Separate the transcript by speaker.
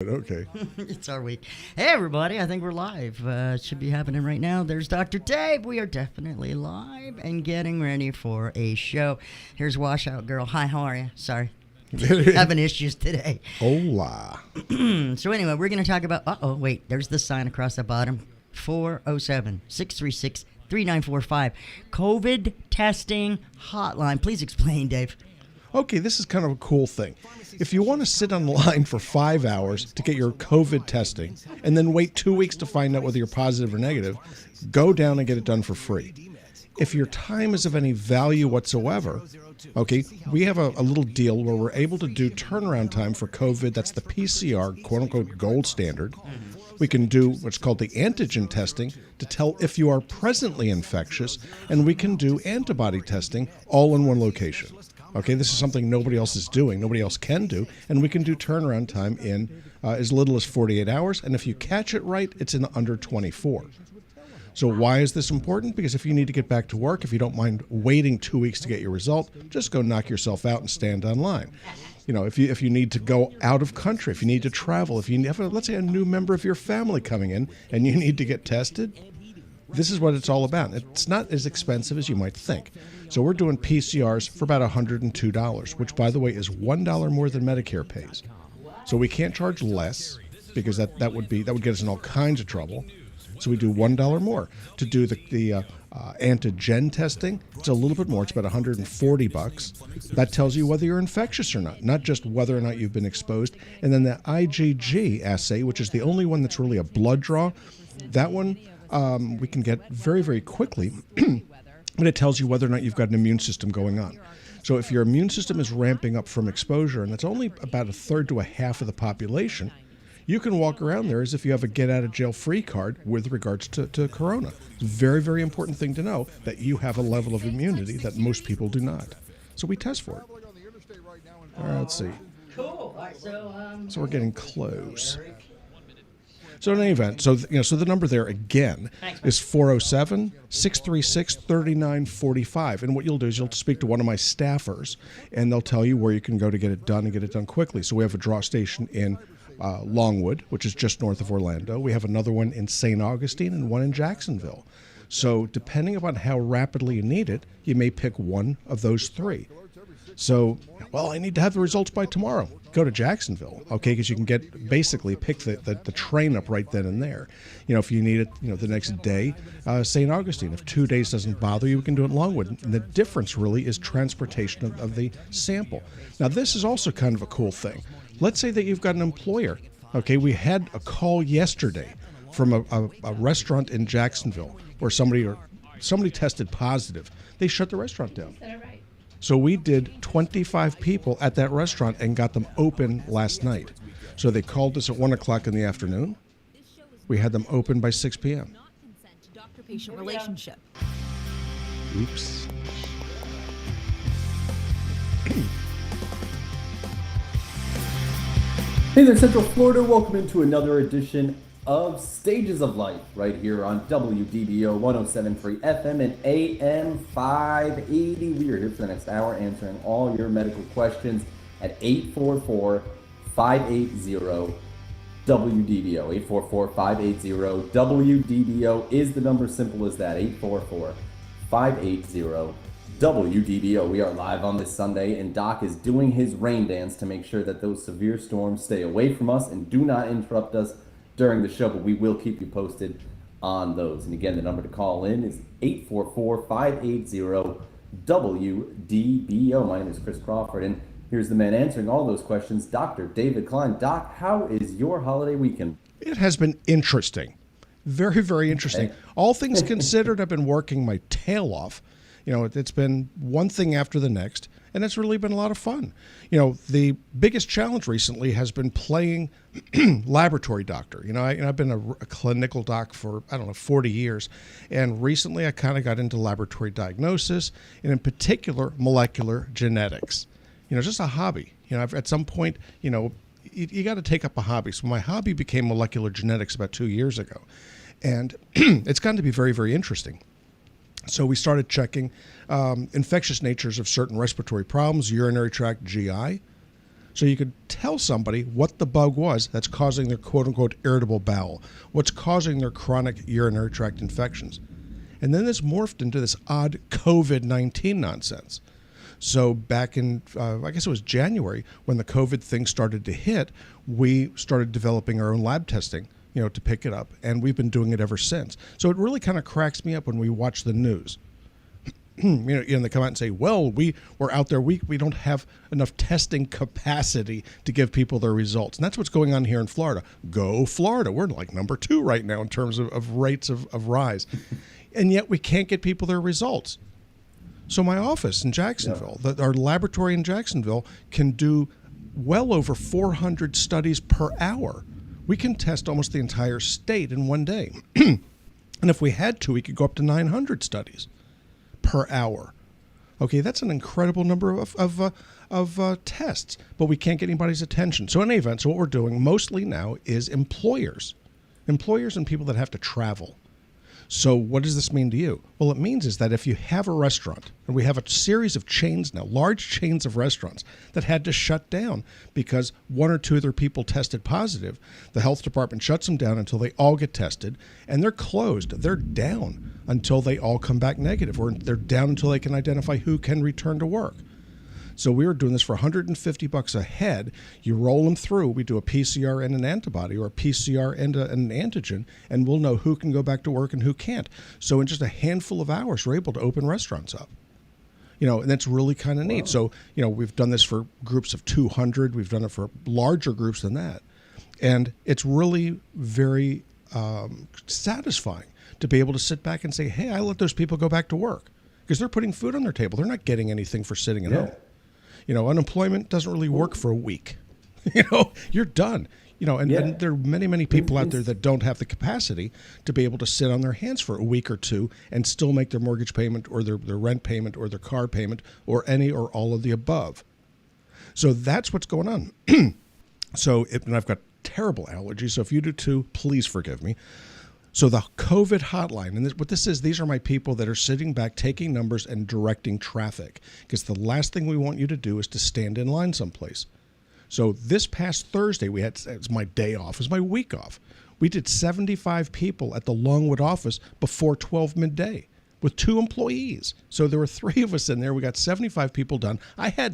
Speaker 1: Okay.
Speaker 2: It's our week. Hey, everybody. I think we're live. It should be happening right now. There's Dr. Dave. We are definitely live and getting ready for a show. Here's Washout Girl. Hi, how are you? Sorry. Having issues today.
Speaker 1: Hola.
Speaker 2: So anyway, we're going to talk about, wait, there's the sign across the bottom. 407-636-3945. COVID testing hotline. Please explain, Dave.
Speaker 1: Okay, this is kind of a cool thing. If you want to sit on the line for 5 hours to get your COVID testing and then wait 2 weeks to find out whether you're positive or negative, go down and get it done for free. If your time is of any value whatsoever, okay, we have a little deal where we're able to do turnaround time for COVID. That's the PCR, quote-unquote, gold standard. We can do what's called the antigen testing to tell if you are presently infectious, and we can do antibody testing all in one location. Okay, this is something nobody else is doing, nobody else can do, and we can do turnaround time in as little as 48 hours, and if you catch it right, it's in under 24. So why is this important? Because if you need to get back to work, if you don't mind waiting 2 weeks to get your result, just go knock yourself out and stand online. You know, if you need to go out of country, if you need to travel, if you have, let's say, a new member of your family coming in and you need to get tested, this is what it's all about. It's not as expensive as you might think. So we're doing PCRs for about $102, which, by the way, is $1 more than Medicare pays. So we can't charge less because that would get us in all kinds of trouble. So we do $1 more. To do the antigen testing, it's a little bit more. It's about $140. That tells you whether you're infectious or not just whether or not you've been exposed. And then the IgG assay, which is the only one that's really a blood draw, that one we can get very, very quickly. And it tells you whether or not you've got an immune system going on. So if your immune system is ramping up from exposure, and that's only about a third to a half of the population, you can walk around there as if you have a get-out-of-jail-free card with regards to corona. It's a very, very important thing to know that you have a level of immunity that most people do not. So we test for it. All right, let's see.
Speaker 2: Cool. All right,
Speaker 1: So we're getting close. So in any event, so the number there again is 407-636-3945. And what you'll do is you'll speak to one of my staffers, and they'll tell you where you can go to get it done and get it done quickly. So we have a draw station in Longwood, which is just north of Orlando. We have another one in St. Augustine and one in Jacksonville. So depending upon how rapidly you need it, you may pick one of those three. So, well, I need to have the results by tomorrow. Go to Jacksonville, okay, because you can pick the train up right then and there. You know, if you need it, the next day, St. Augustine. If 2 days doesn't bother you, we can do it in Longwood. And the difference really is transportation of the sample. Now, this is also kind of a cool thing. Let's say that you've got an employer. Okay, we had a call yesterday from a restaurant in Jacksonville where somebody tested positive. They shut the restaurant down. So we did 25 people at that restaurant and got them open last night. So they called us at 1 o'clock in the afternoon. We had them open by 6 p.m.
Speaker 3: Doctor-patient relationship.
Speaker 1: Oops.
Speaker 4: Hey there, Central Florida. Welcome into another edition of Stages of Life right here on WDBO 107.3 FM and AM 580. We are here for the next hour answering all your medical questions at 844-580-WDBO. 844-580-WDBO is the number, simple as that, 844-580-WDBO. We are live on this Sunday, and Doc is doing his rain dance to make sure that those severe storms stay away from us and do not interrupt us during the show, but we will keep you posted on those. And again, the number to call in is 844-580-WDBO. My name is Chris Crawford, and here's the man answering all those questions, Dr. David Klein. Doc, how is your holiday weekend?
Speaker 1: It has been interesting. Very, very interesting.
Speaker 4: Okay.
Speaker 1: All things considered, I've been working my tail off. It's been one thing after the next, and it's really been a lot of fun. The biggest challenge recently has been playing laboratory doctor. I've been a clinical doc for, 40 years, and recently I kind of got into laboratory diagnosis, and in particular, molecular genetics. Just a hobby. At some point, you got to take up a hobby. So my hobby became molecular genetics about 2 years ago, and it's gotten to be very, very interesting. So we started checking infectious natures of certain respiratory problems, urinary tract, GI. So you could tell somebody what the bug was that's causing their quote-unquote irritable bowel, what's causing their chronic urinary tract infections. And then this morphed into this odd COVID-19 nonsense. So back in, I guess it was January, when the COVID thing started to hit, we started developing our own lab testing, to pick it up. And we've been doing it ever since. So it really kind of cracks me up when we watch the news. They come out and say, well, we're out there, we don't have enough testing capacity to give people their results. And that's what's going on here in Florida. Go Florida. We're like number 2 right now in terms of rates of rise. And yet we can't get people their results. So my office in Jacksonville, our laboratory in Jacksonville, can do well over 400 studies per hour. We can test almost the entire state in one day. And if we had to, we could go up to 900 studies per hour. Okay, that's an incredible number of tests, but we can't get anybody's attention. So in any event, what we're doing mostly now is employers and people that have to travel. So what does this mean to you? Well, it means is that if you have a restaurant, and we have a series of chains now, large chains of restaurants that had to shut down because 1 or 2 of their people tested positive, the health department shuts them down until they all get tested, and they're closed. They're down until they all come back negative, or they're down until they can identify who can return to work. So we were doing this for $150 a head. You roll them through. We do a PCR and an antibody, or a PCR and an antigen, and we'll know who can go back to work and who can't. So in just a handful of hours, we're able to open restaurants up. And that's really kind of neat. So, we've done this for groups of 200. We've done it for larger groups than that. And it's really very satisfying to be able to sit back and say, hey, I let those people go back to work because they're putting food on their table. They're not getting anything for sitting at home. Unemployment doesn't really work for a week. You're done. And there are many, many people out there that don't have the capacity to be able to sit on their hands for a week or 2 and still make their mortgage payment or their rent payment or their car payment or any or all of the above. So that's what's going on. And I've got terrible allergies, so if you do too, please forgive me. So the COVID hotline, and what this is, these are my people that are sitting back, taking numbers and directing traffic, because the last thing we want you to do is to stand in line someplace. So this past Thursday, it was my day off, it was my week off. We did 75 people at the Longwood office before 12 midday with 2 employees. So there were 3 of us in there. We got 75 people done. I had